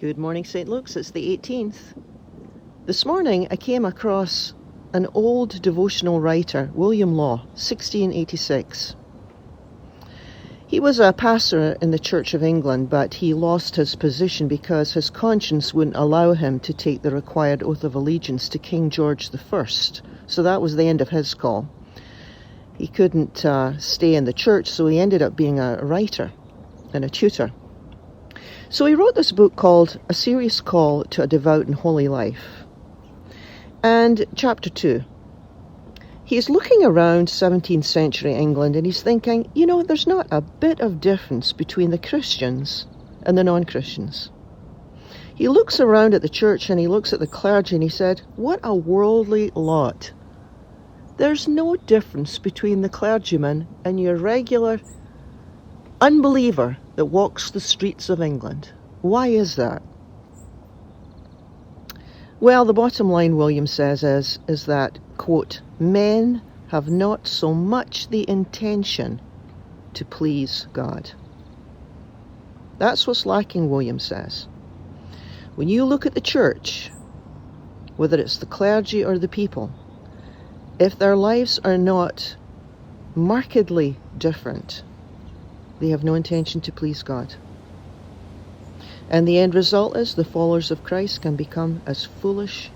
Good morning, St. Luke's. It's the 18th. This morning I came across an old devotional writer, William Law, 1686. He was a pastor in the Church of England, but he lost his position because his conscience wouldn't allow him to take the required oath of allegiance to King George I. So that was the end of his call. He couldn't stay in the church, so he ended up being a writer and a tutor. So he wrote this book called A Serious Call to a Devout and Holy Life. And chapter 2. He's looking around 17th century England and he's thinking, there's not a bit of difference between the Christians and the non-Christians. He looks around at the church and he looks at the clergy and he said, what a worldly lot. There's no difference between the clergyman and your regular unbeliever that walks the streets of England. Why is that? Well, the bottom line, William says, is that, quote, men have not so much the intention to please God. That's what's lacking, William says. When you look at the church, whether it's the clergy or the people, if their lives are not markedly different, they have no intention to please God. And the end result is the followers of Christ can become as foolish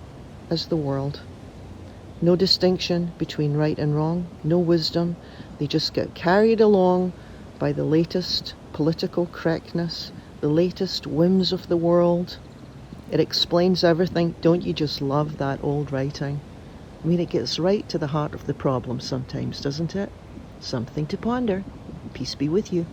as the world. No distinction between right and wrong, no wisdom. They just get carried along by the latest political correctness, the latest whims of the world. It explains everything. Don't you just love that old writing? I mean, it gets right to the heart of the problem sometimes, doesn't it? Something to ponder. Peace be with you.